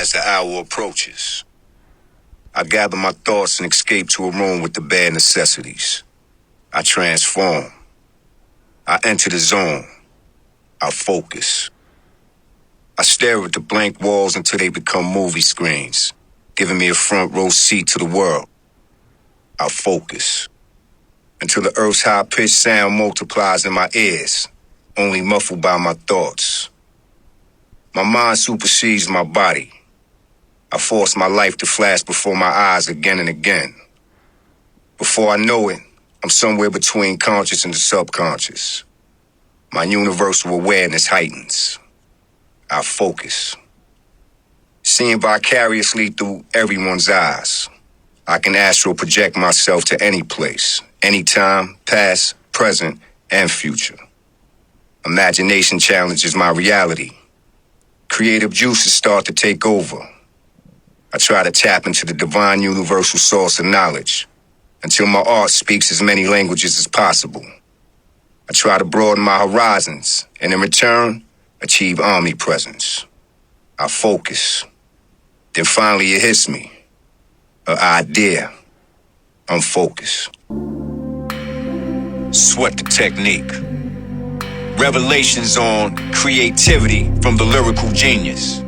as the hour approaches. I gather my thoughts and escape to a room with the bare necessities. I transform. I enter the zone. I focus. I stare at the blank walls until they become movie screens, giving me a front row seat to the world. I focus. Until the earth's high-pitched sound multiplies in my ears, only muffled by my thoughts. My mind supersedes my body. I force my life to flash before my eyes again and again. Before I know it, I'm somewhere between conscious and the subconscious. My universal awareness heightens. I focus. Seeing vicariously through everyone's eyes, I can astral project myself to any place, anytime, past, present, and future. Imagination challenges my reality. Creative juices start to take over. I try to tap into the divine universal source of knowledge until my art speaks as many languages as possible. I try to broaden my horizons and in return, achieve omnipresence. I focus. Then finally it hits me. An idea. I'm focused. Sweat the technique. Revelations on creativity from the lyrical genius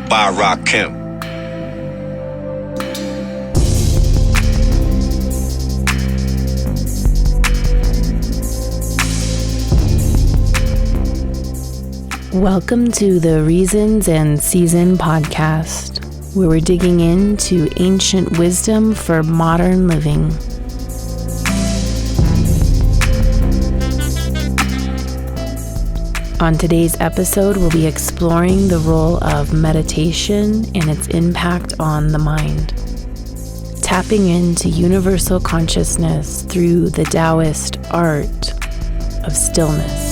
by RAKIM. Welcome to the Reasons and Season podcast, where we're digging into ancient wisdom for modern living. On today's episode, we'll be exploring the role of meditation and its impact on the mind, tapping into universal consciousness through the Taoist art of stillness.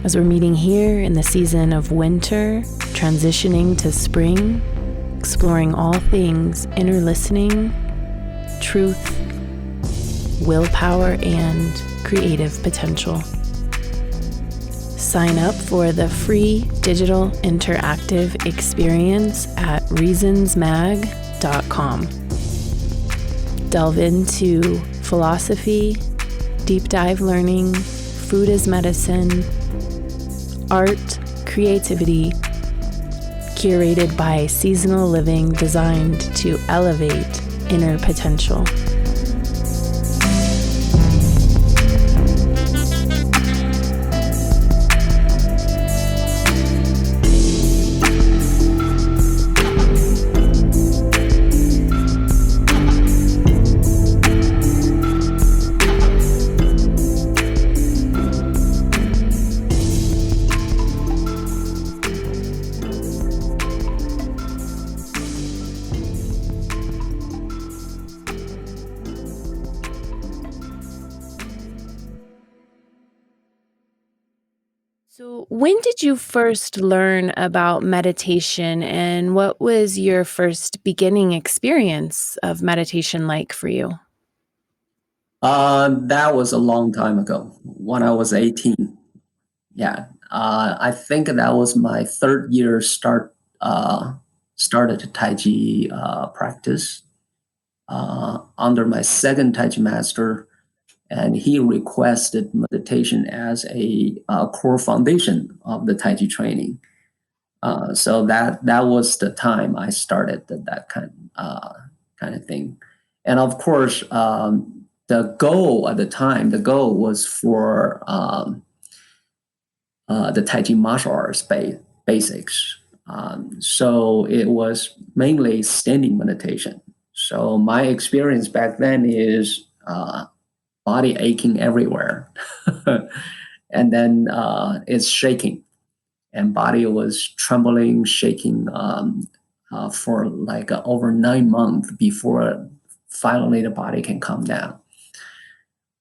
As we're meeting here in the season of winter, transitioning to spring, exploring all things inner listening, truth, willpower, and creative potential. Sign up for the free digital interactive experience at reasonsmag.com. Delve into philosophy, deep dive learning, food as medicine, art, creativity, curated by seasonal living designed to elevate inner potential. So, when did you first learn about meditation, and what was your first beginning experience of meditation like for you? That was a long time ago when I was 18. Yeah. I think that was my third year started Tai Chi practice under my second Tai Chi master, and he requested meditation as a core foundation of the Tai Chi training. So that was the time I started that kind of thing. And of course, the goal at the time, was for the Tai Chi martial arts basics. So it was mainly standing meditation. So my experience back then is body aching everywhere. And then it's shaking, and body was trembling, shaking for like over 9 months before finally the body can calm down.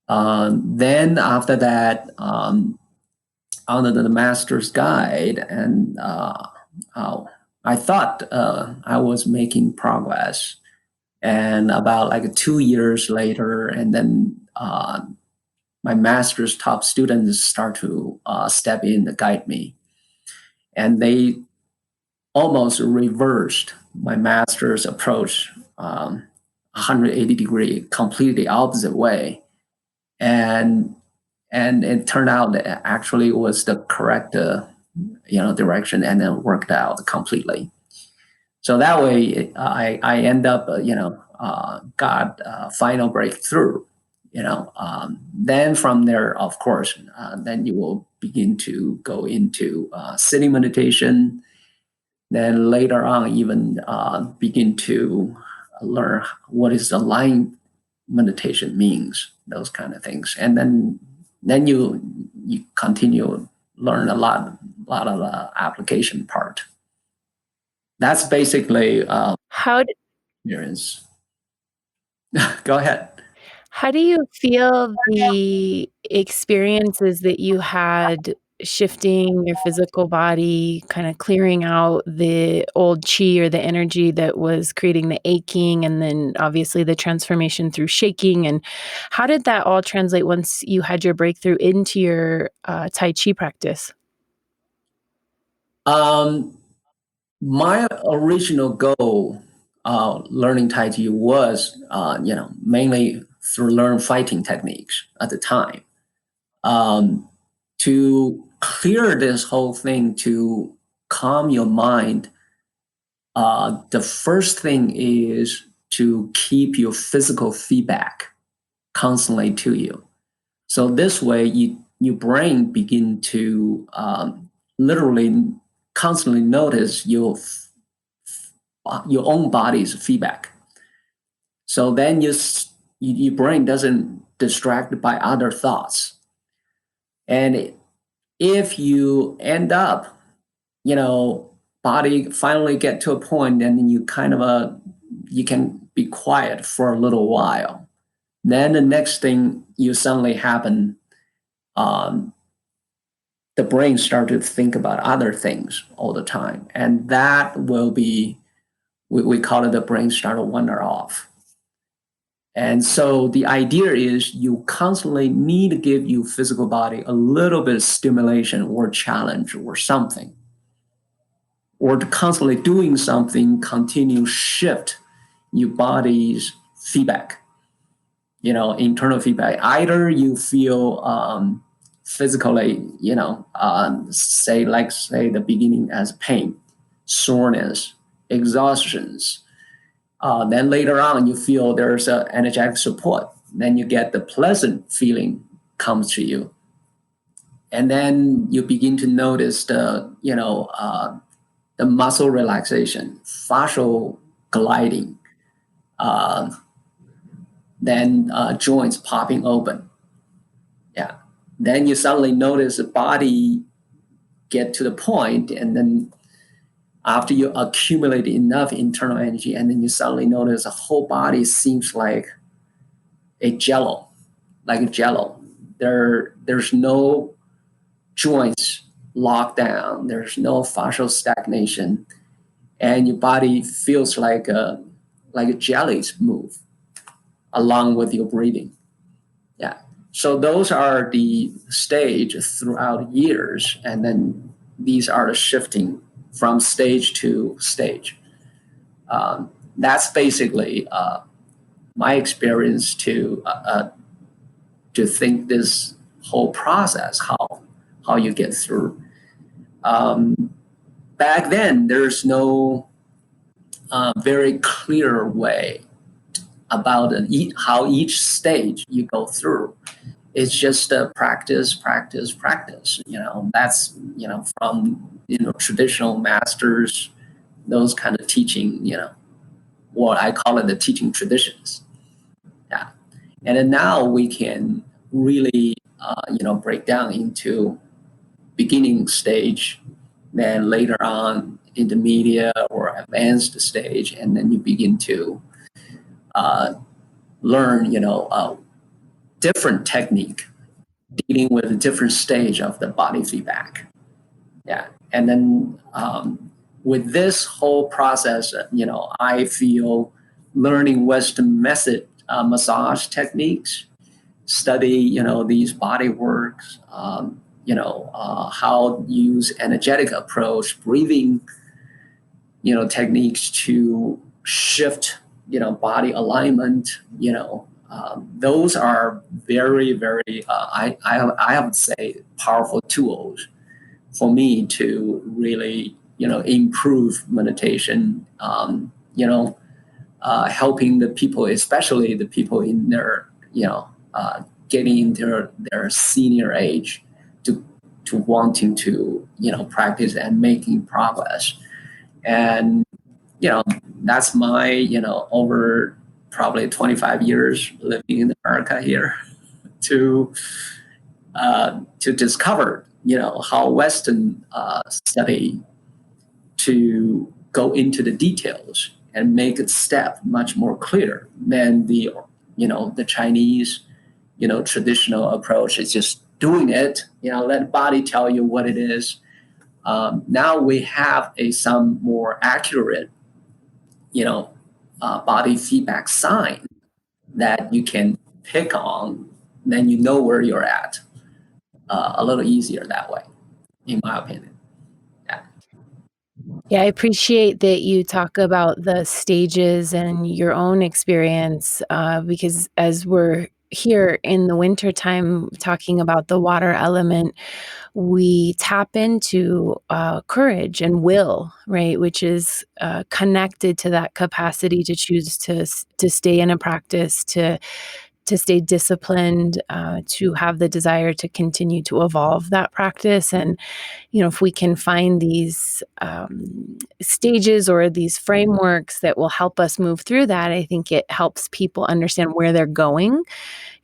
Then after that, under the master's guide, and I thought I was making progress. And about like 2 years later, and then my master's top students start to step in to guide me. And they almost reversed my master's approach 180 degree, completely opposite way. And it turned out that actually it was the correct direction, and then worked out completely. So that way I end up got a final breakthrough. Then from there, of course, then you will begin to go into sitting meditation. Then later on, even begin to learn what is the lying meditation means, those kind of things. And then you continue learn a lot of the application part. That's basically How experience. Go ahead. How do you feel the experiences that you had shifting your physical body, kind of clearing out the old chi or the energy that was creating the aching, and then obviously the transformation through shaking? And how did that all translate once you had your breakthrough into your Tai Chi practice? My original goal learning Tai Chi was, mainly through learn fighting techniques at the time. To clear this whole thing, to calm your mind, the first thing is to keep your physical feedback constantly to you. So this way, your brain begin to literally constantly notice your own body's feedback. So then your brain doesn't distract by other thoughts. And if you end up, body finally get to a point, and you kind of you can be quiet for a little while. Then the next thing you suddenly happen, the brain start to think about other things all the time, and that will be, we call it, the brain start to wander off. And so the idea is you constantly need to give your physical body a little bit of stimulation or challenge or something, or to constantly doing something, continue shift your body's feedback, internal feedback. Either you feel physically, say the beginning as pain, soreness, exhaustions. Then later on, you feel there's an energetic support. Then you get the pleasant feeling comes to you. And then you begin to notice the muscle relaxation, fascial gliding, then joints popping open. Yeah. Then you suddenly notice the body get to the point, and then after you accumulate enough internal energy, and then you suddenly notice the whole body seems like a jello. There's no joints locked down. There's no fascial stagnation, and your body feels like a jellies move along with your breathing. Yeah. So those are the stage throughout years, and then these are the shifting from stage to stage. That's basically my experience to think this whole process, how you get through. Back then, there's no very clear way about how each stage you go through. It's just a practice. That's from traditional masters, those kind of teaching. what I call it the teaching traditions. Yeah. And then now we can really, break down into beginning stage, then later on intermediate or advanced stage, and then you begin to learn, different technique dealing with a different stage of the body feedback. Yeah. And then with this whole process, I feel learning Western method massage techniques, study, these body works, how use energetic approach, breathing, techniques to shift, body alignment, those are very, very, I would say, powerful tools for me to really, improve meditation, helping the people, especially the people in their, getting into their senior age to wanting to, practice and making progress. And, that's my, over probably 25 years living in America here to discover, how Western study to go into the details and make a step much more clear than the Chinese, traditional approach is just doing it, let the body tell you what it is. Now we have some more accurate, body feedback sign that you can pick on, then you know where you're at. A little easier that way, in my opinion. Yeah, I appreciate that you talk about the stages and your own experience, because as we're here in the wintertime talking about the water element, we tap into courage and will, right, which is connected to that capacity to choose to stay in a practice, to stay disciplined, to have the desire to continue to evolve that practice. And if we can find these stages or these frameworks that will help us move through that, I think it helps people understand where they're going,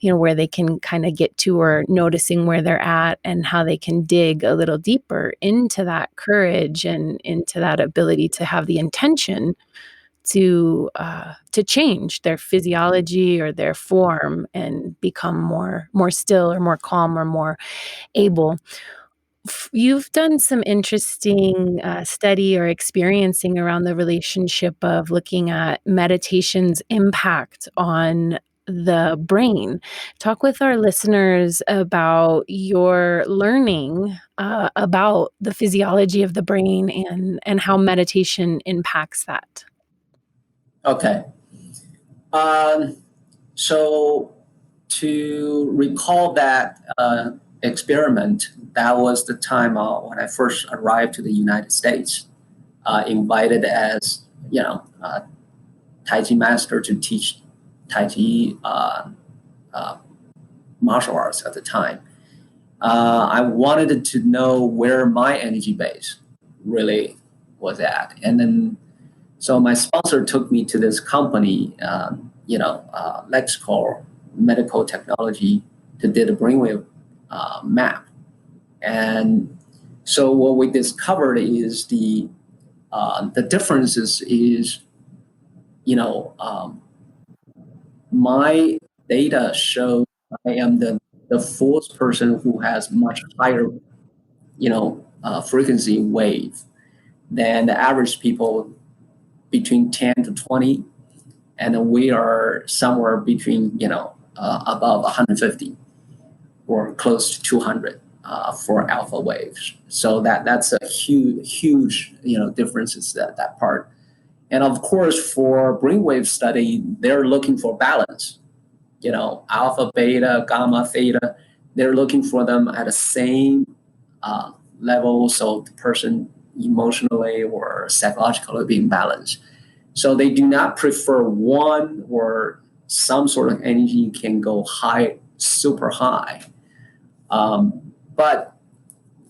where they can kind of get to, or noticing where they're at and how they can dig a little deeper into that courage and into that ability to have the intention to change their physiology or their form and become more still or more calm or more able. You've done some interesting study or experiencing around the relationship of looking at meditation's impact on the brain. Talk with our listeners about your learning about the physiology of the brain and how meditation impacts that. Okay. So to recall that experiment, that was the time when I first arrived to the United States, invited as, Tai Chi master to teach Tai Chi martial arts at the time. I wanted to know where my energy base really was at. And then, so my sponsor took me to this company, lexical medical technology, to do the brainwave map. And so what we discovered is the differences is, my data shows I am the fourth person who has much higher, frequency wave than the average people, between 10 to 20. And then we are somewhere between, above 150 or close to 200 for alpha waves. So that's a huge, differences that part. And of course, for brainwave study, they're looking for balance. Alpha, beta, gamma, theta, they're looking for them at the same level, so the person emotionally or psychologically being balanced. So they do not prefer one or some sort of energy can go high, super high. But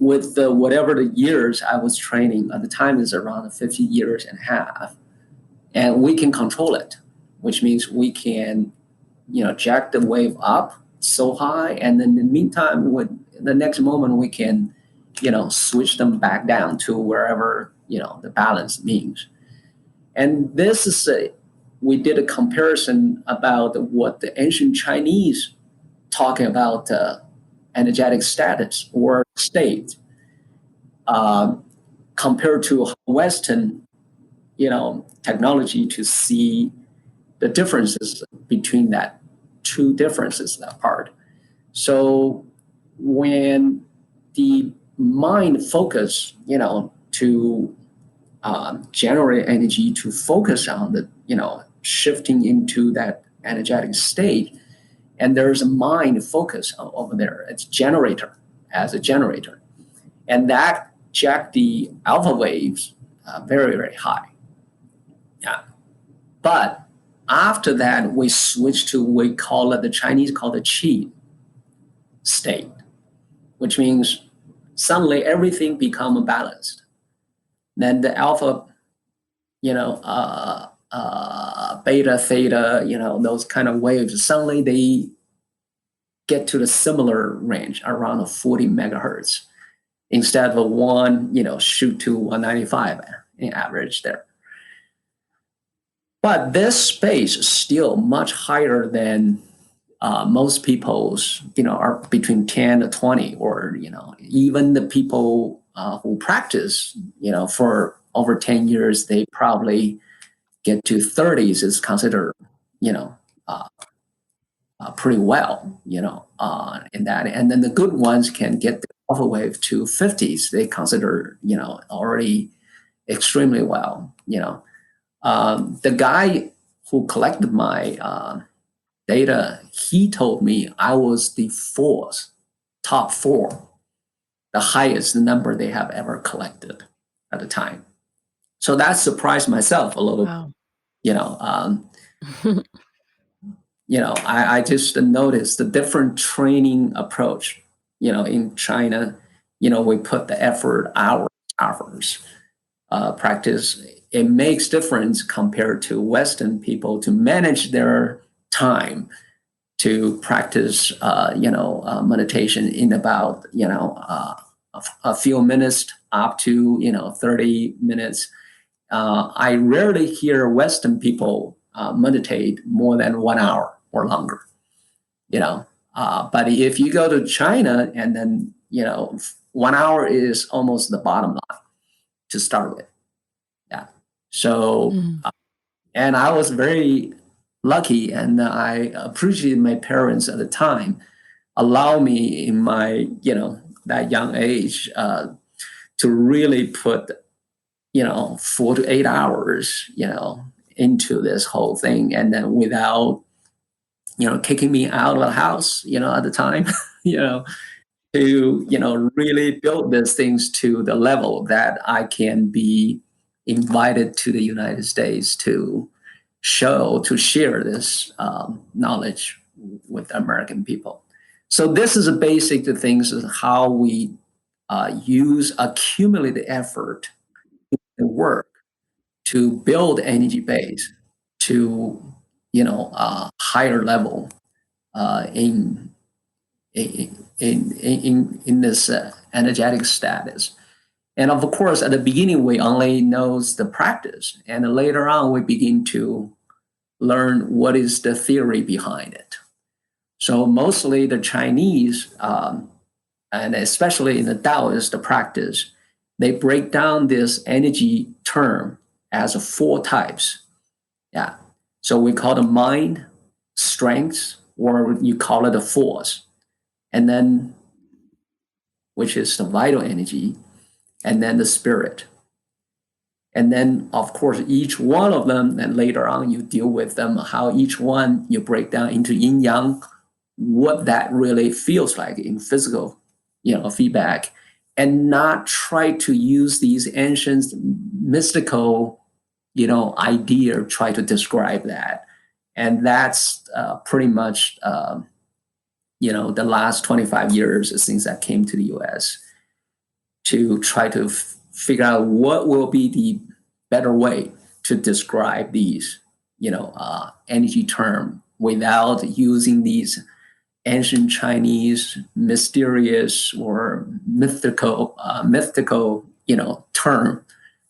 with whatever the years I was training at the time is around 50 years and a half, and we can control it, which means we can, jack the wave up so high, and then in the meantime, with the next moment, we can, switch them back down to wherever, the balance means. And this is we did a comparison about what the ancient Chinese talking about energetic status or state compared to Western, technology to see the differences between that two differences apart. So when the mind focus, to generate energy to focus on the, shifting into that energetic state, and there's a mind focus over there. It's generator as a generator, and that jack the alpha waves very, very high. Yeah, but after that, we switch to we call it, the Chinese call it qi state, which means suddenly everything become balanced. Then the alpha, beta, theta, those kind of waves, suddenly they get to the similar range around 40 megahertz instead of a one, shoot to 195 in average there. But this space is still much higher than most people's, are between 10 to 20, or, even the people who practice, for over 10 years, they probably get to 30s is considered, pretty well, in that. And then the good ones can get the alpha wave to 50s. They consider, already extremely well, The guy who collected my data, he told me I was the top four, the highest number they have ever collected at the time. So that surprised myself a little. Wow. I just noticed the different training approach, in China, we put the effort, hours, practice. It makes difference compared to Western people to manage their time to practice, meditation in about, a few minutes up to, 30 minutes. I rarely hear Western people meditate more than 1 hour or longer, but if you go to China and then, 1 hour is almost the bottom line to start with. Yeah. So, and I was very lucky, and I appreciate my parents at the time allow me in my, that young age to really put, 4 to 8 hours, into this whole thing. And then without, kicking me out of the house, at the time, to, really build these things to the level that I can be invited to the United States to share this knowledge with American people. So this is a basic things of how we use accumulated effort and work to build energy base to, higher level in this energetic status. And of course, at the beginning, we only knows the practice, and later on, we begin to learn what is the theory behind it. So mostly the Chinese, and especially in the Taoist practice, they break down this energy term as 4 types. Yeah. So we call it mind, strength, or you call it a force, and then, which is the vital energy, and then the spirit. And then, of course, each one of them, and later on you deal with them, how each one you break down into yin yang, what that really feels like in physical, feedback, and not try to use these ancient mystical, idea, try to describe that. And that's pretty much, the last 25 years since I came to the US to try to figure out what will be the better way to describe these, energy term without using these ancient Chinese mysterious or mythical, term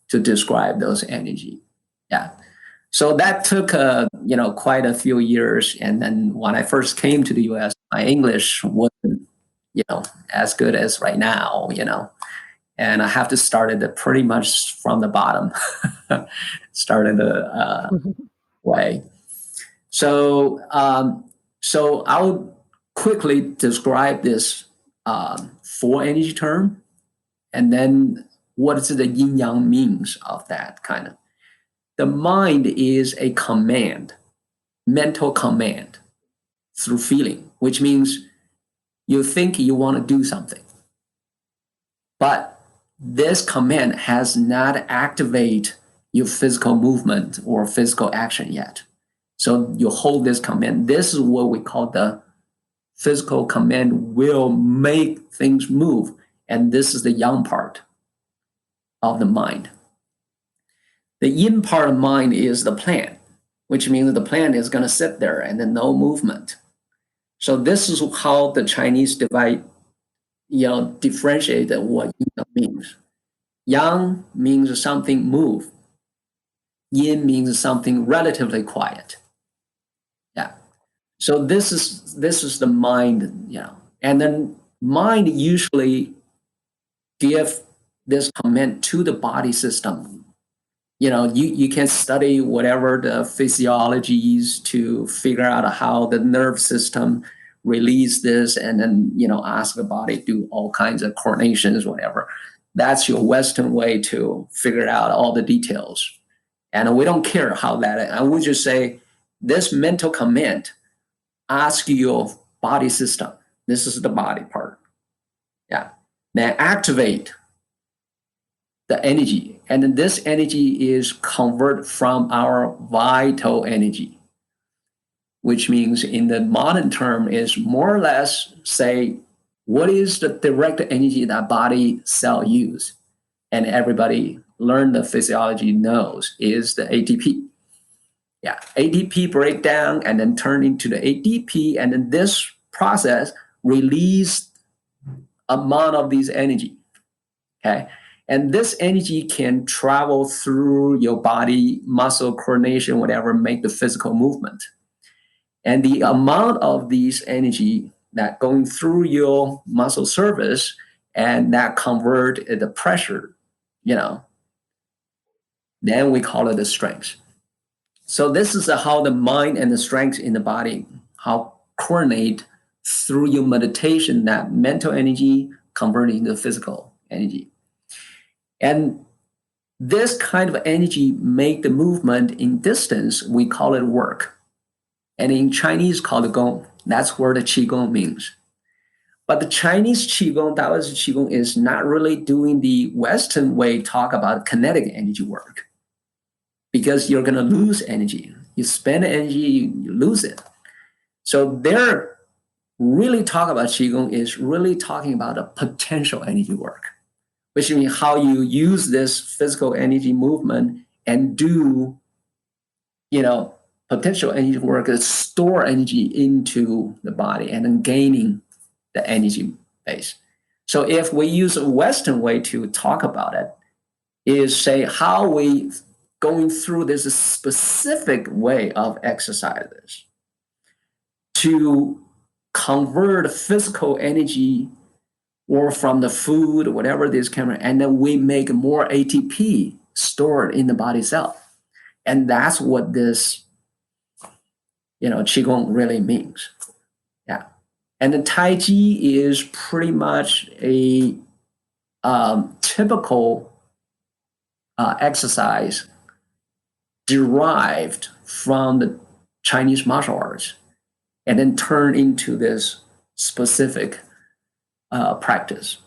to describe those energy. Yeah. So that took, quite a few years. And then when I first came to the U.S., my English wasn't, as good as right now, and I have to start it pretty much from the bottom, started the way. So, I'll quickly describe this four energy term, and then what is the yin yang means of that kind of. The mind is a command, mental command through feeling, which means you think you want to do something, but this command has not activated your physical movement or physical action yet. So you hold this command. This is what we call the physical command will make things move. And this is the yang part of the mind. The yin part of mind is the plan, which means the plan is going to sit there and then no movement. So this is how the Chinese divide, differentiate what yin means. Yang means something move. Yin means something relatively quiet. Yeah. So this is the mind, and then mind usually give this command to the body system. You can study whatever the physiologies to figure out how the nerve system release this, and then ask the body do all kinds of coordinations, whatever. That's your Western way to figure out all the details, and we don't care how that. I would just say this mental command ask your body system. This is the body part. Yeah. Then activate the energy. And then this energy is converted from our vital energy, which means in the modern term is more or less say, what is the direct energy that body cell use? And everybody learn the physiology knows is the ATP. Yeah, ATP break down and then turn into the ADP, and then this process release amount of this energy. Okay, and this energy can travel through your body, muscle coordination, whatever, make the physical movement. And the amount of this energy that going through your muscle surface and that convert the pressure, then we call it the strength. So this is how the mind and the strength in the body, how coordinate through your meditation, that mental energy converting into physical energy. And this kind of energy make the movement in distance, we call it work. And in Chinese called Gong. That's where the Qigong means. But the Chinese Qigong, Taoist Qigong, is not really doing the Western way talk about kinetic energy work, because you're going to lose energy. You spend energy, you lose it. So they're really talking about Qigong is really talking about a potential energy work, which means how you use this physical energy movement and do, potential energy work is store energy into the body and then gaining the energy base. So if we use a Western way to talk about it, is say how we going through this specific way of exercises to convert physical energy or from the food, whatever this can, and then we make more ATP stored in the body cell. And that's what this, Qigong really means. Yeah. And the Tai Chi is pretty much a typical exercise derived from the Chinese martial arts and then turned into this specific practice.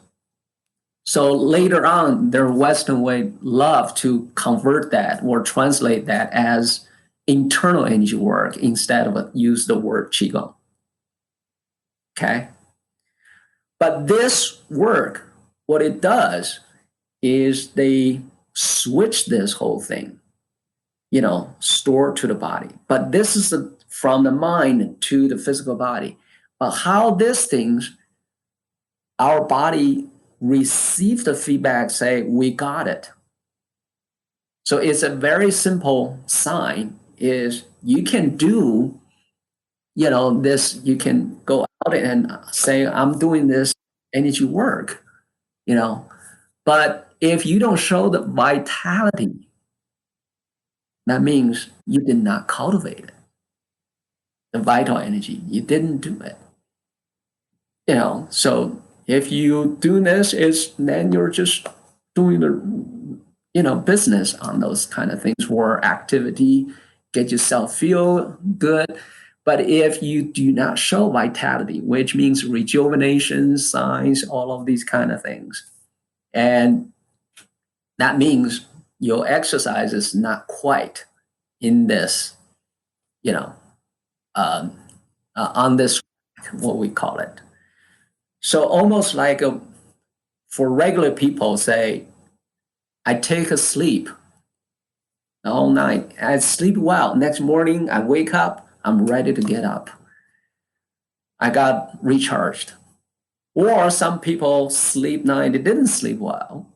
So later on, their Western way love to convert that or translate that as internal energy work instead of use the word Qigong. Okay? But this work, what it does is they switch this whole thing stored to the body. But this is from the mind to the physical body. But how these things, our body receives the feedback, say, we got it. So it's a very simple sign is you can do, this, you can go out and say, I'm doing this energy work, But if you don't show the vitality, that means you did not cultivate it. The vital energy, you didn't do it. So if you do this, then you're just doing the, business on those kind of things or activity, get yourself feel good. But if you do not show vitality, which means rejuvenation, signs, all of these kind of things, and that means your exercise is not quite in this, on this, what we call it. So almost like for regular people, say, I take a sleep all night. I sleep well. Next morning, I wake up, I'm ready to get up. I got recharged. Or some people sleep night, they didn't sleep well.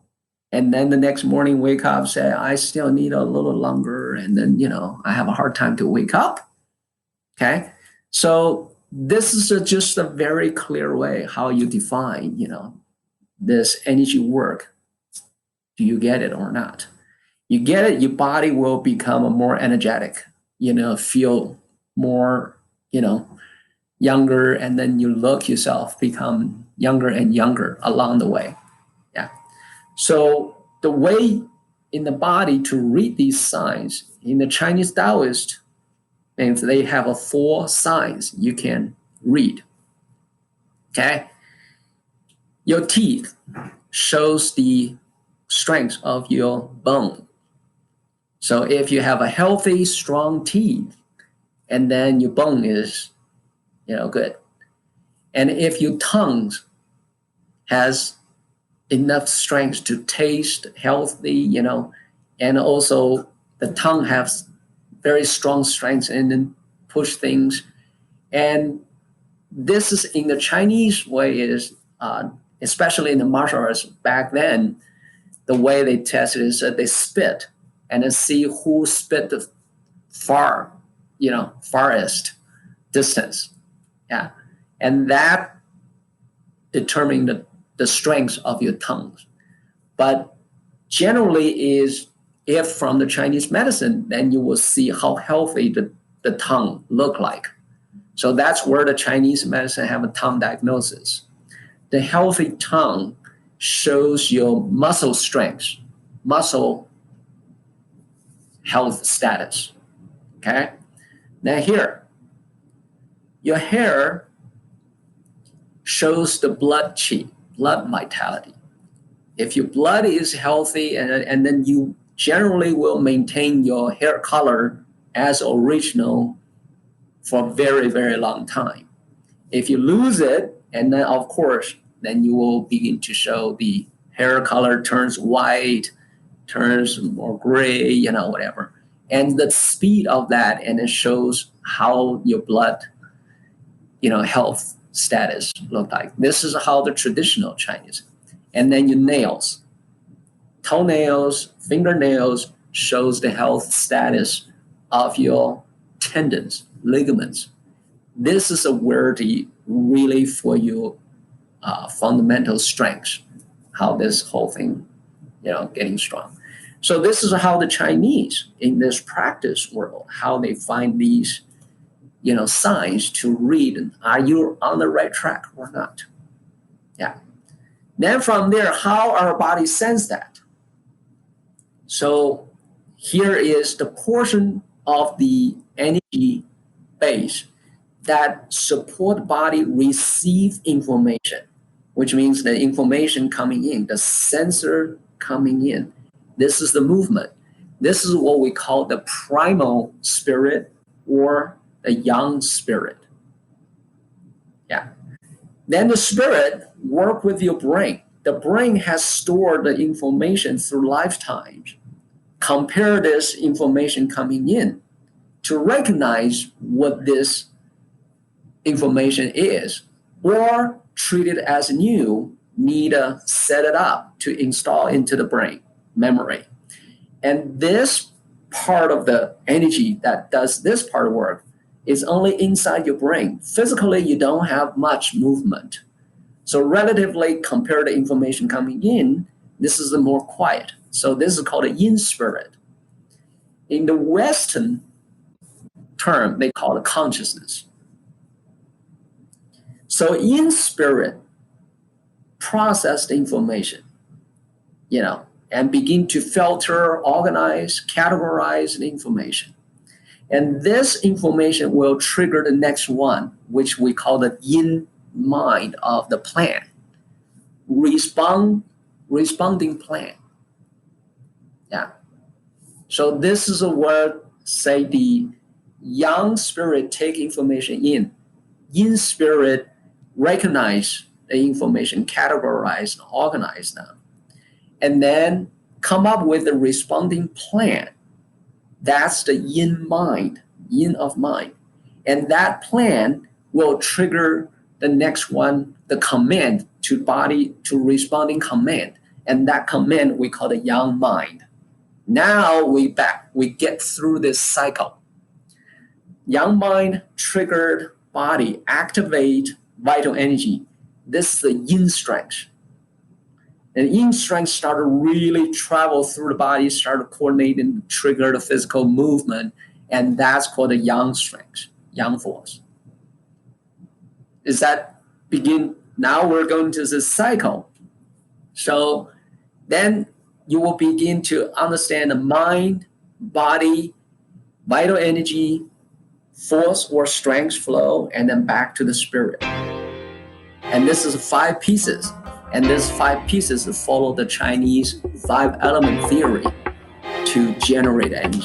And then the next morning wake up, say, I still need a little longer. And then, I have a hard time to wake up. Okay. So this is just a very clear way how you define, this energy work. Do you get it or not? You get it, your body will become more energetic, feel more, younger, and then you look yourself become younger and younger along the way. Yeah. So the way in the body to read these signs in the Chinese Taoist, and they have 4 signs you can read. Okay. Your teeth shows the strength of your bone. So if you have a healthy, strong teeth, and then your bone is, good. And if your tongue has enough strength to taste healthy, and also the tongue has very strong strength and then push things. And this is in the Chinese way is, especially in the martial arts back then, the way they test it is that they spit and then see who spit the farthest distance. Yeah. And that determines the strength of your tongue. But generally is, if from the Chinese medicine, then you will see how healthy the tongue look like. So that's where the Chinese medicine have a tongue diagnosis. The healthy tongue shows your muscle strength, muscle health status. Okay. Now here, your hair shows the blood vitality. If your blood is healthy, and then you generally will maintain your hair color as original for a very, very long time. If you lose it, and then of course, then you will begin to show the hair color turns white, turns more gray, whatever. And the speed of that, and it shows how your blood, health status look like. This is how the traditional Chinese. And then your nails, toenails, fingernails shows the health status of your tendons, ligaments. This is a word really for your fundamental strengths, how this whole thing, getting strong. So this is how the Chinese in this practice world, how they find these, signs to read, are you on the right track or not? Yeah. Then from there, how our body sense that. So here is the portion of the energy base that support body receive information, which means the information coming in, the sensor coming in. This is the movement. This is what we call the primal spirit or the young spirit. Yeah. Then the spirit work with your brain. The brain has stored the information through lifetimes, compare this information coming in to recognize what this information is, or treat it as new, need to set it up to install into the brain memory. And this part of the energy that does this part of work is only inside your brain. Physically, you don't have much movement. So relatively, compared to information coming in, this is the more quiet. So this is called a yin spirit. In the Western term, they call it consciousness. So yin spirit process the information, and begin to filter, organize, categorize the information. And this information will trigger the next one, which we call the yin mind of the plan. Responding plan. Yeah. So this is where, say, the yang spirit take information in. Yin spirit recognize the information, categorize, organize them, and then come up with a responding plan. That's the yin mind, yin of mind. And that plan will trigger the next one, the command to body, to responding command. And that command we call the yang mind. Now we get through this cycle. Yang mind triggered body, activate vital energy. This is the yin strength. And yin strength started really travel through the body, started coordinating, trigger the physical movement, and that's called the yang strength, yang force. Is that begin? Now we're going to this cycle. So then you will begin to understand the mind, body, vital energy, force or strength flow, and then back to the spirit. And this is 5 pieces. And these 5 pieces follow the Chinese 5-element theory to generate energy.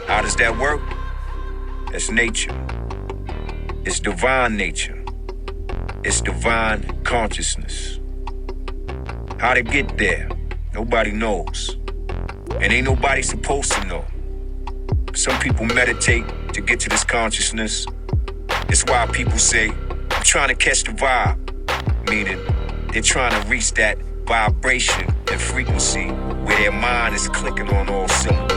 How does that work? It's nature. It's divine nature. It's divine consciousness. How to get there, nobody knows. And ain't nobody supposed to know. Some people meditate to get to this consciousness. It's why people say, I'm trying to catch the vibe. Meaning, they're trying to reach that vibration and frequency where their mind is clicking on all cylinders.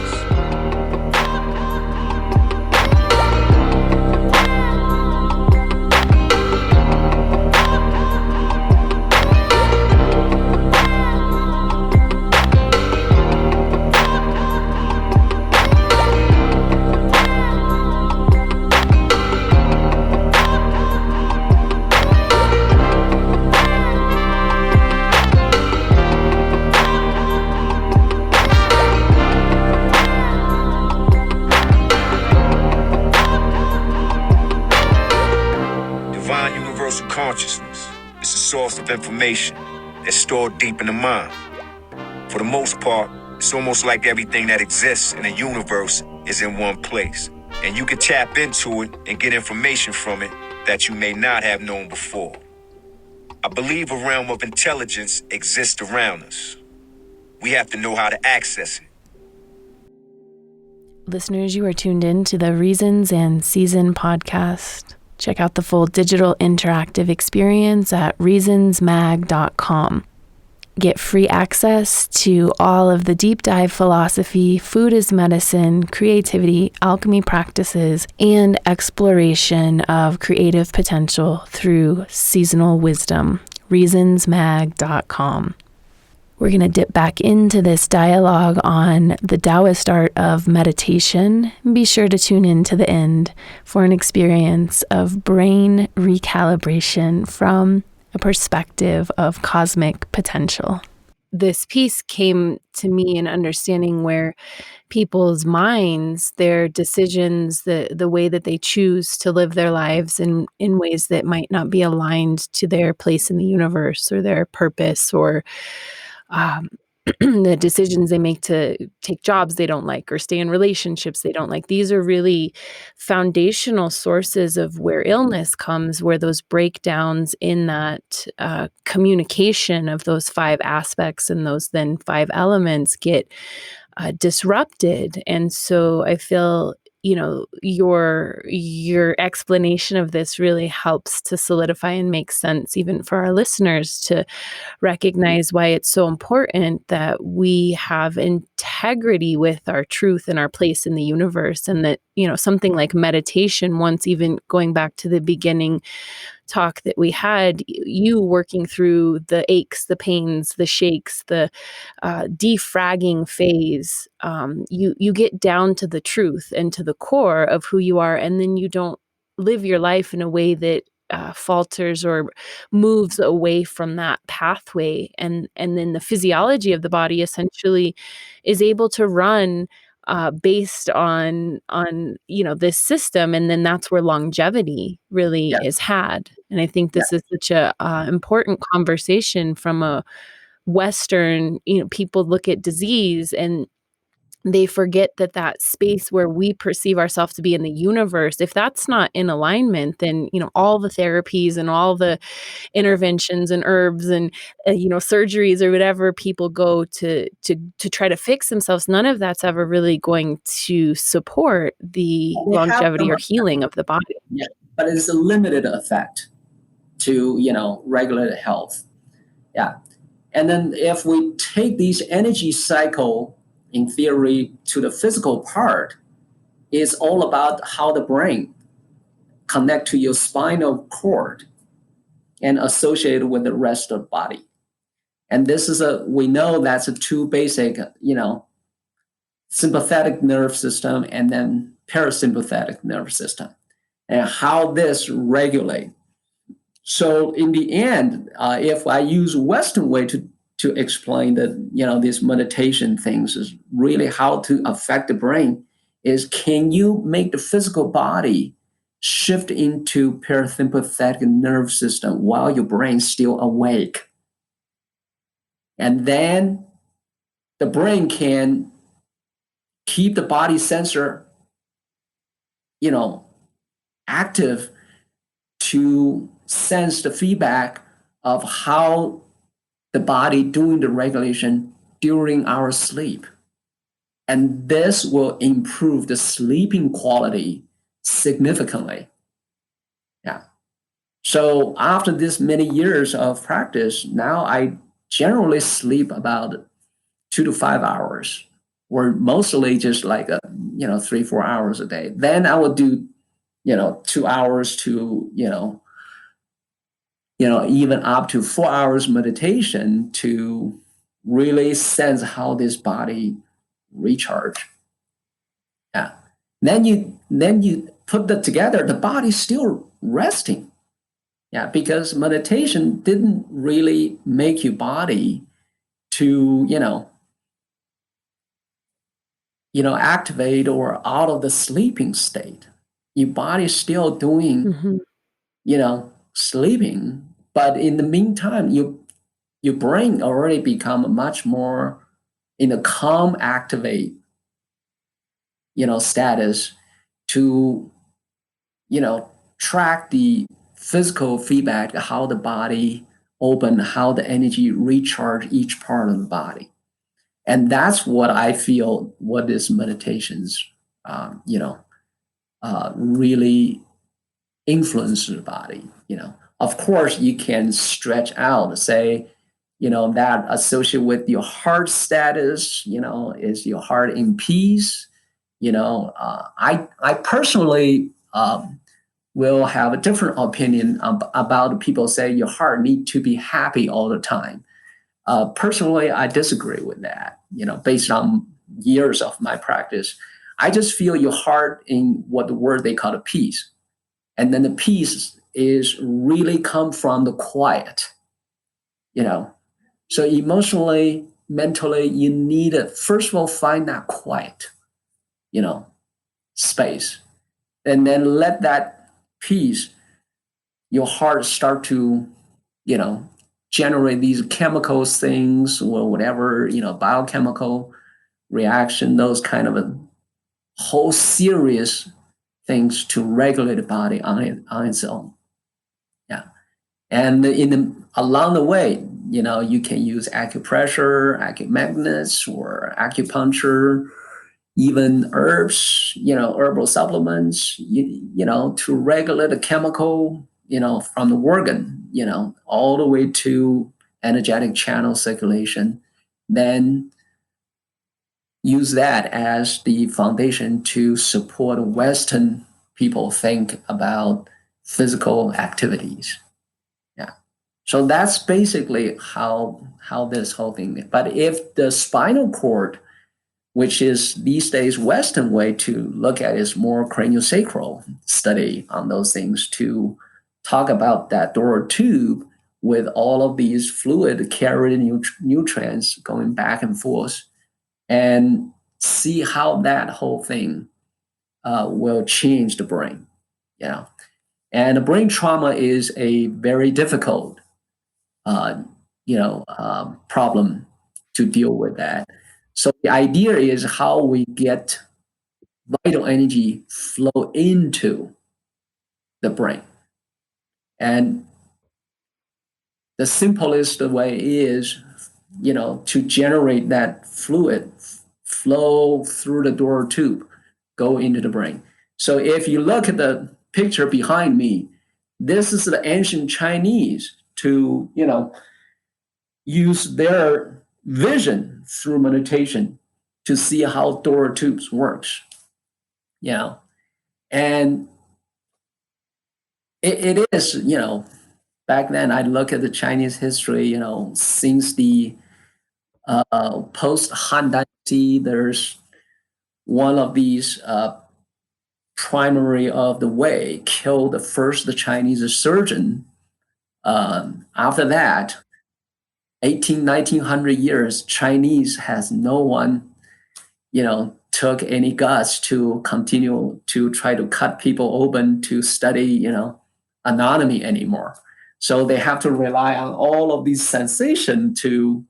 Consciousness is a source of information that's stored deep in the mind. For the most part, it's almost like everything that exists in the universe is in one place, and you can tap into it and get information from it that you may not have known before. I believe a realm of intelligence exists around us. We have to know how to access it. Listeners, you are tuned in to the Reasons and Season podcast. Check out the full digital interactive experience at reasonsmag.com. Get free access to all of the deep dive philosophy, food as medicine, creativity, alchemy practices, and exploration of creative potential through seasonal wisdom. reasonsmag.com. We're going to dip back into this dialogue on the Taoist art of meditation. Be sure to tune in to the end for an experience of brain recalibration from a perspective of cosmic potential. This piece came to me in understanding where people's minds, their decisions, the way that they choose to live their lives in ways that might not be aligned to their place in the universe or their purpose, or the decisions they make to take jobs they don't like or stay in relationships they don't like. These are really foundational sources of where illness comes, where those breakdowns in that communication of those 5 aspects and those then 5 elements get disrupted. And so I feel, your explanation of this really helps to solidify and make sense even for our listeners to recognize why it's so important that we have integrity with our truth and our place in the universe. And that, something like meditation, once even going back to the beginning talk that we had, you working through the aches, the pains, the shakes, the defragging phase, you get down to the truth and to the core of who you are, and then you don't live your life in a way that falters or moves away from that pathway, and then the physiology of the body essentially is able to run based on this system, and then that's where longevity really is had. And I think this is such a important conversation from a Western. People look at disease and they forget that space where we perceive ourselves to be in the universe, if that's not in alignment, then all the therapies and all the interventions and herbs and surgeries or whatever people go to try to fix themselves, none of that's ever really going to support the longevity or healing of the body. Yeah, but it's a limited effect to regulate health. Yeah, and then if we take these energy cycle in theory to the physical part, it's all about how the brain connect to your spinal cord and associated with the rest of the body. And this is we know that's a 2 basic, sympathetic nerve system and then parasympathetic nerve system, and how this regulate. So in the end, if I use Western way to explain that, these meditation things is really how to affect the brain is, can you make the physical body shift into parasympathetic nerve system while your brain's still awake? And then the brain can keep the body sensor, active to sense the feedback of how the body doing the regulation during our sleep. And this will improve the sleeping quality significantly. Yeah. So after this many years of practice, now I generally sleep about 2 to 5 hours, or mostly just like 3-4 hours a day. Then I will do 2 hours to even up to 4 hours meditation to really sense how this body recharge. Yeah. Then you put that together, the body's still resting. Yeah, because meditation didn't really make your body to activate or out of the sleeping state. Your body's still doing sleeping, but in the meantime, your brain already become much more in a calm activate, status to, track the physical feedback, how the body open, how the energy recharge each part of the body. And that's what I feel what is meditations, really influence the body. Of course, you can stretch out, say, that associated with your heart status, is your heart in peace? I personally will have a different opinion about people say your heart need to be happy all the time. Personally, I disagree with that. Based on years of my practice, I just feel your heart in what the word they call a peace, and then the peace is really come from the quiet. So emotionally, mentally, you need to first of all find that quiet, space, and then let that peace, your heart start to, generate these chemicals things or whatever, biochemical reaction, those kind of a whole serious things to regulate the body on its own. Yeah. And along the way, you can use acupressure, acumagnets, or acupuncture, even herbs, herbal supplements, to regulate the chemical, from the organ, all the way to energetic channel circulation. Then use that as the foundation to support Western people think about physical activities. Yeah. So that's basically how this whole thing. But if the spinal cord, which is these days Western way to look at, is more craniosacral study on those things, to talk about that door tube with all of these fluid carrying nutrients going back and forth, and see how that whole thing will change the brain. And the brain trauma is a very difficult problem to deal with that. So the idea is how we get vital energy flow into the brain. And the simplest way is, to generate that fluid flow through the door tube, go into the brain. So if you look at the picture behind me, this is the ancient Chinese to, use their vision through meditation to see how door tubes works. And it is, back then I look at the Chinese history, since the post Han Dynasty, there's one of these primary of the Wei killed the first Chinese surgeon. After that, 1900 years, Chinese has no one, took any guts to continue to try to cut people open to study, anatomy anymore. So they have to rely on all of these sensation to,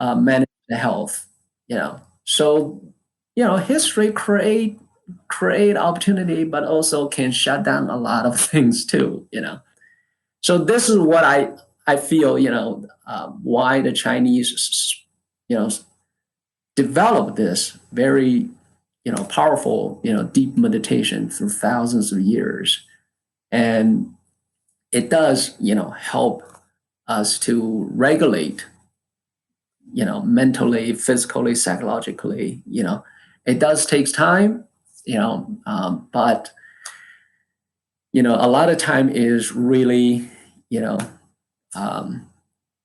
manage the health. So, history create opportunity, but also can shut down a lot of things too. So this is what I feel, why the Chinese, developed this very, powerful, deep meditation through thousands of years. And it does, help us to regulate, mentally, physically, psychologically. It does take time, but, a lot of time is really,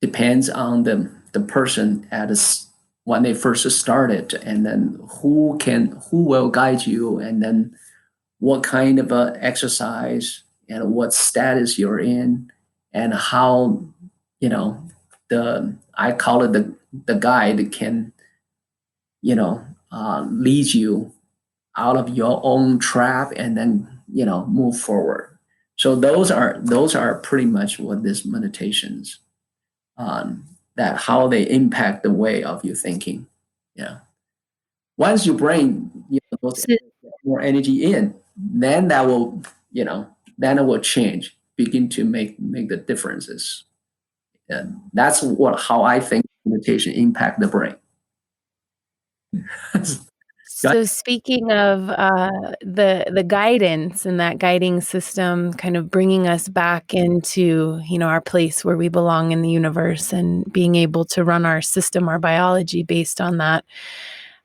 depends on the person when they first started, and then who will guide you, and then what kind of exercise and what status you're in, and how, I call it the guide can, lead you out of your own trap and then, move forward. So those are pretty much what these meditations, that how they impact the way of your thinking. Once your brain, goes more energy in, then that will, then it will change, begin to make the differences. And that's how I think meditation impact the brain. So speaking of the guidance and that guiding system, kind of bringing us back into, our place where we belong in the universe, and being able to run our system, our biology based on that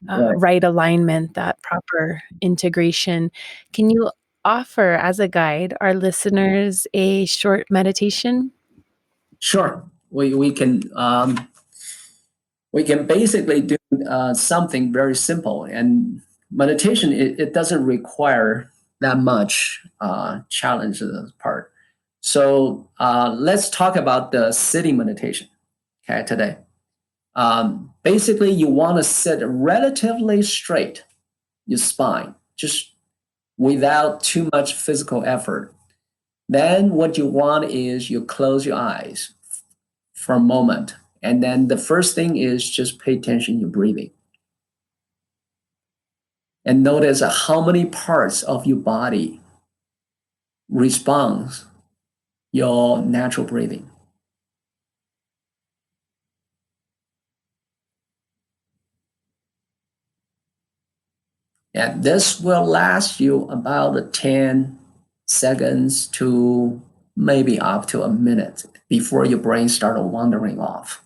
right alignment, that proper integration. Can you offer, as a guide, our listeners a short meditation? Sure. we can basically do something very simple. And meditation, it doesn't require that much challenge part. So let's talk about the sitting meditation, okay, today. Basically, you want to sit relatively straight, your spine, just without too much physical effort. Then what you want is you close your eyes for a moment. And then the first thing is just pay attention to your breathing. And notice how many parts of your body responds your natural breathing. And this will last you about 10 seconds to maybe up to a minute before your brain starts wandering off.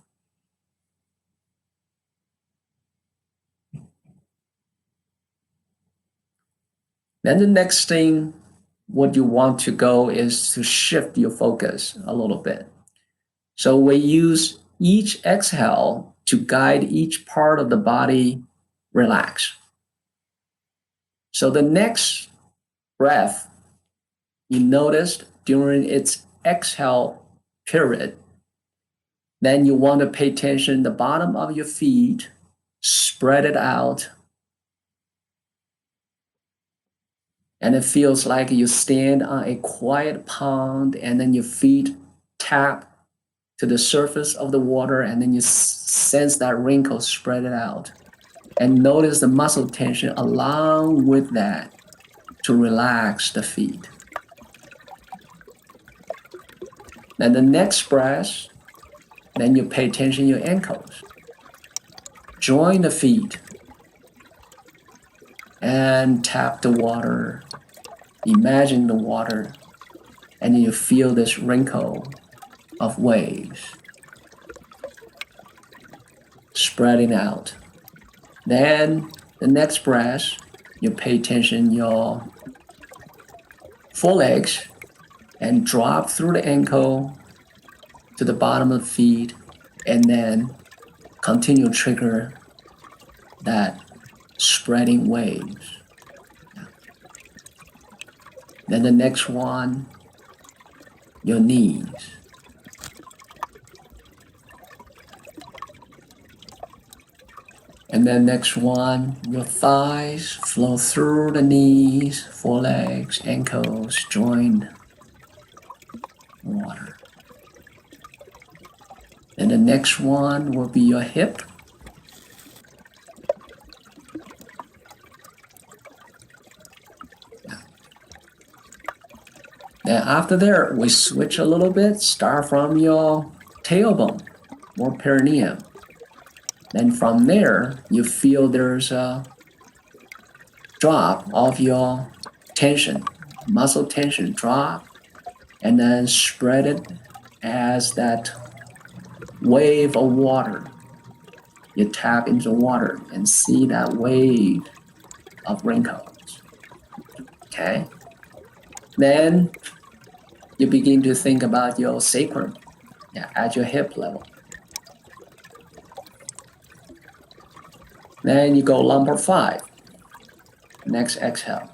Then the next thing, what you want to go is to shift your focus a little bit. So we use each exhale to guide each part of the body relax. So the next breath, you noticed during its exhale period, then you want to pay attention to the bottom of your feet, spread it out. And it feels like you stand on a quiet pond and then your feet tap to the surface of the water and then you sense that wrinkle spread it out. And notice the muscle tension along with that to relax the feet. Then the next breath, then you pay attention to your ankles. Join the feet and tap the water. Imagine the water and you feel this wrinkle of waves spreading out. Then the next breath, you pay attention to your forelegs and drop through the ankle to the bottom of the feet and then continue to trigger that spreading waves. Then the next one, your knees. And then next one, your thighs flow through the knees, forelegs, ankles, join water. And the next one will be your hip. Then after that, we switch a little bit, start from your tailbone or perineum. Then from there, you feel there's a drop of your tension, muscle tension drop, and then spread it as that wave of water. You tap into water and see that wave of wrinkles. Okay? Then you begin to think about your sacrum at your hip level. Then you go lumbar 5. Next exhale.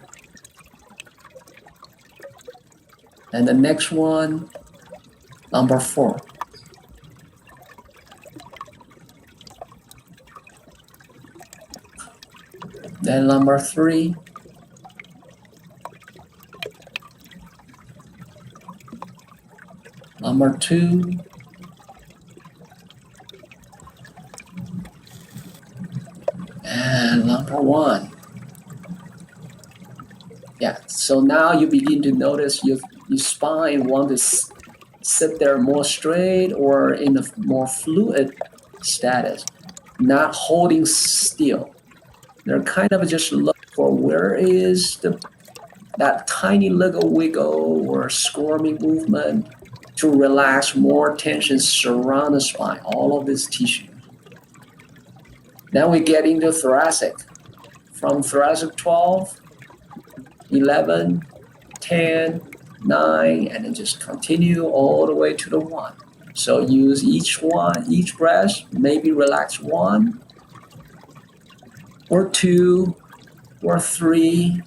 And the next one, lumbar 4. Then lumbar 3. Lumbar 2. And lumbar 1. Yeah, so now you begin to notice your spine want to sit there more straight or in a more fluid status, not holding still. They're kind of just looking for where is that tiny little wiggle or squirming movement to relax more tension surround the spine, all of this tissue. Then we get into thoracic. From thoracic 12, 11, 10, 9, and then just continue all the way to the 1. So use each breath, maybe relax 1 or 2 or 3,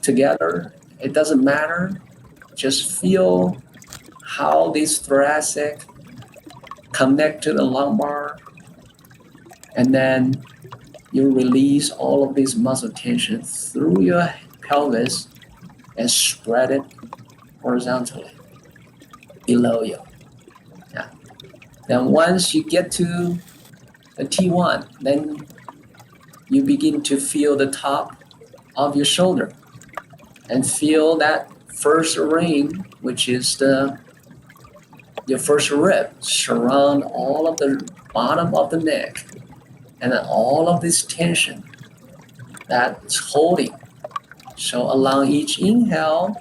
together. It doesn't matter. Just feel how these thoracic connect to the lumbar, and then you release all of this muscle tension through your pelvis and spread it horizontally below you. Yeah. Then once you get to the T1, then you begin to feel the top of your shoulder and feel that first ring, which is your first rib, surround all of the bottom of the neck, and then all of this tension that's holding. So along each inhale,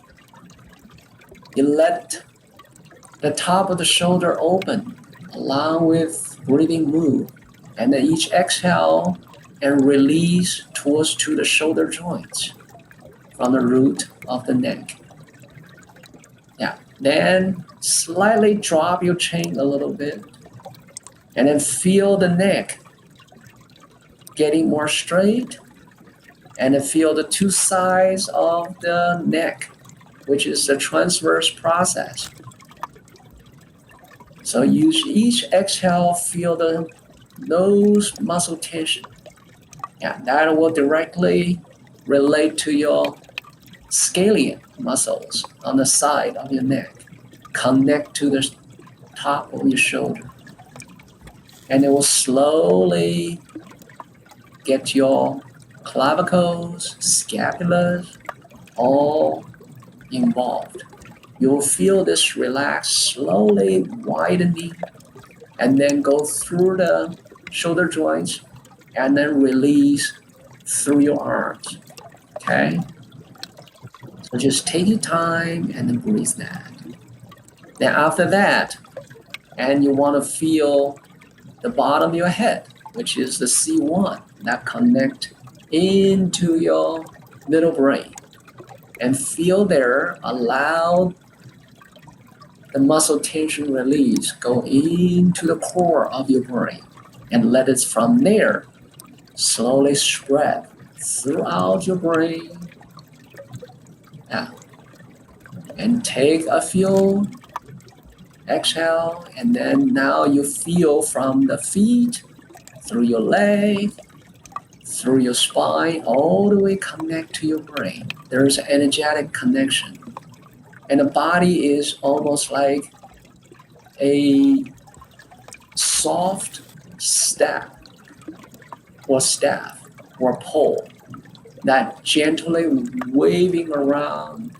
you let the top of the shoulder open along with breathing move, and then each exhale and release towards to the shoulder joints from the root of the neck. Yeah. Then slightly drop your chin a little bit, and then feel the neck getting more straight, and then feel the 2 sides of the neck, which is the transverse process. So use each exhale, feel the nose muscle tension. Yeah, that will directly relate to your scalene muscles on the side of your neck. Connect to the top of your shoulder. And it will slowly get your clavicles, scapulas, all involved. You'll feel this relax slowly widening, and then go through the shoulder joints, and then release through your arms. Okay? So just take your time and then breathe that. Then after that, and you want to feel the bottom of your head, which is the C1, that connect into your middle brain. And feel there, allow the muscle tension release go into the core of your brain, and let it from there slowly spread throughout your brain. Yeah. And take a few exhale, and then now you feel from the feet, through your leg, through your spine, all the way connect to your brain. There's an energetic connection. And the body is almost like a soft staff or pole that gently waving around,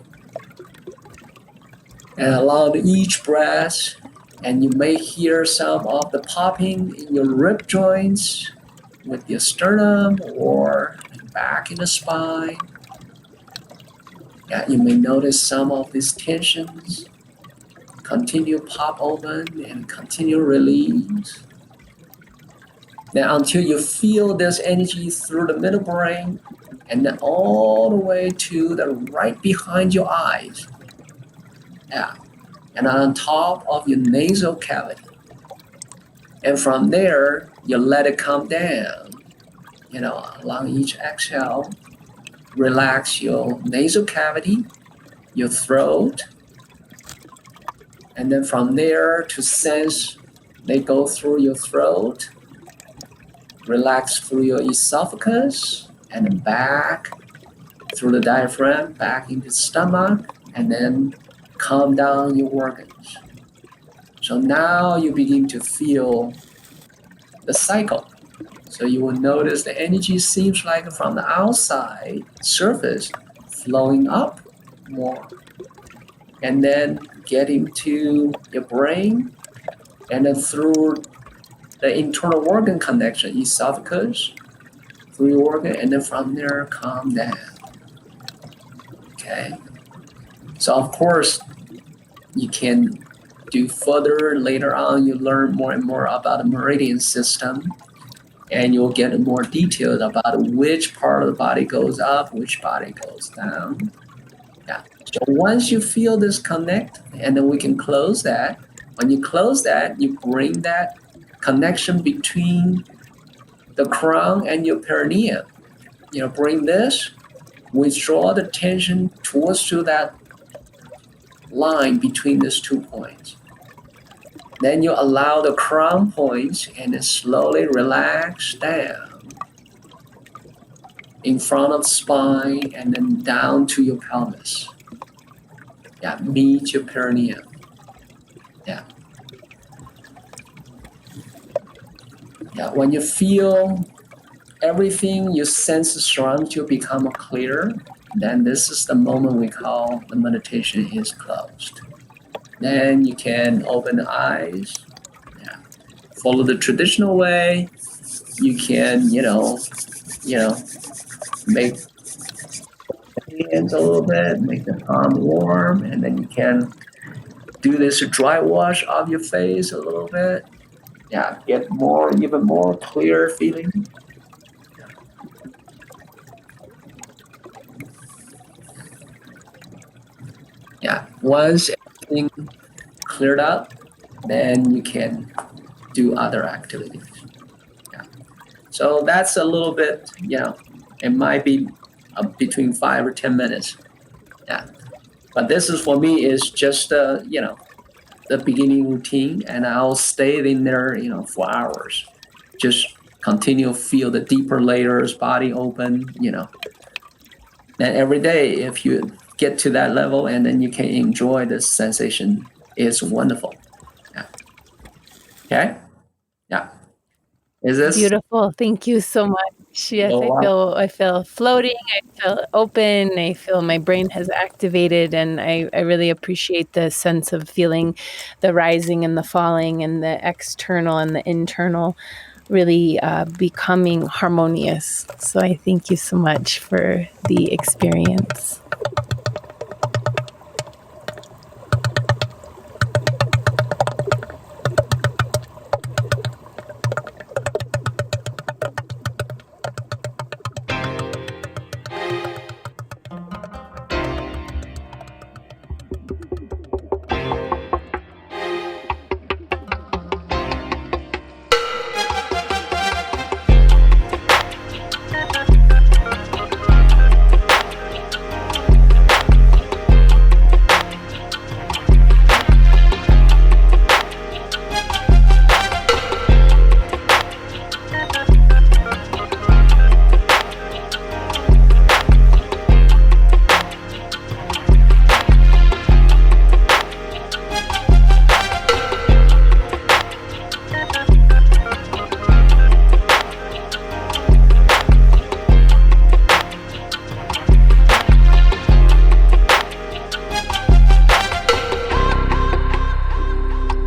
and allow each breath, and you may hear some of the popping in your rib joints with your sternum or back in the spine. Yeah, you may notice some of these tensions continue pop open and continue release. Then until you feel this energy through the middle brain, and then all the way to the right behind your eyes. Yeah, and on top of your nasal cavity. And from there, you let it come down, along each exhale. Relax your nasal cavity, your throat, and then from there to sense they go through your throat. Relax through your esophagus, and then back through the diaphragm, back into the stomach, and then calm down your organs. So now you begin to feel the cycle. So you will notice the energy seems like from the outside surface flowing up more, and then getting to your brain, and then through the internal organ connection, esophagus, through your organ, and then from there, calm down. Okay? So of course, you can do further later on. You learn more and more about the meridian system, and you'll get more details about which part of the body goes up, which body goes down. Yeah. So once you feel this connect, and then we can close that, When you close that, you bring that connection between the crown and your perineum. Bring this, withdraw the tension towards to that line between these 2 points. Then you allow the crown points and then slowly relax down in front of spine and then down to your pelvis. Meet your perineum. When you feel everything you sense surround you become clear, then this is the moment we call the meditation is closed. Then you can open the eyes. Follow the traditional way. You can, make the hands a little bit, make the palm warm, and then you can do this dry wash of your face a little bit. Get even more clear feeling. Once everything cleared up, then you can do other activities. So that's a little bit, it might be between 5 or 10 minutes. But this is for me is just the beginning routine, and I'll stay in there for hours. Just continue to feel the deeper layers, body open. And every day, if you get to that level, and then you can enjoy this sensation, it's wonderful. Okay. Is this beautiful? Thank you so much. Yes, I feel floating. I feel open. I feel my brain has activated, and I really appreciate the sense of feeling the rising and the falling, and the external and the internal really becoming harmonious. So I thank you so much for the experience.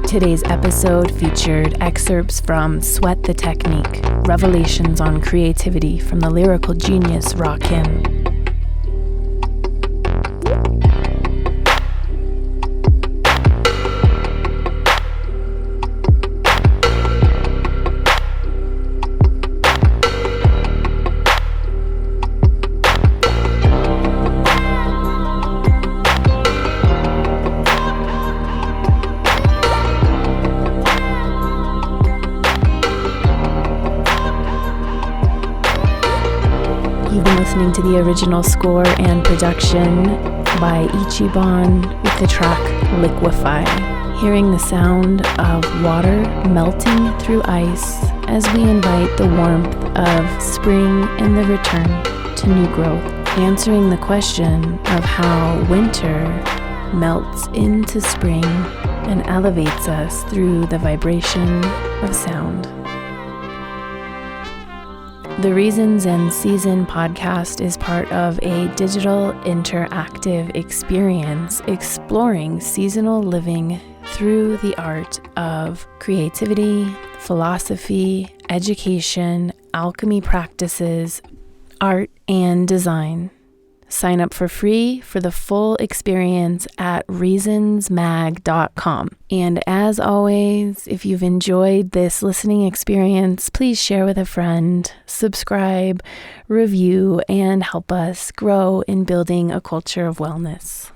Today's episode featured excerpts from Sweat the Technique, Revelations on Creativity from the lyrical genius RAKIM. You've been listening to the original score and production by Ichiban with the track Liquefy, hearing the sound of water melting through ice as we invite the warmth of spring and the return to new growth, answering the question of how winter melts into spring and elevates us through the vibration of sound. The Reasons and Season podcast is part of a digital interactive experience exploring seasonal living through the art of creativity, philosophy, education, alchemy practices, art, and design. Sign up for free for the full experience at reasonsmag.com. And as always, if you've enjoyed this listening experience, please share with a friend, subscribe, review, and help us grow in building a culture of wellness.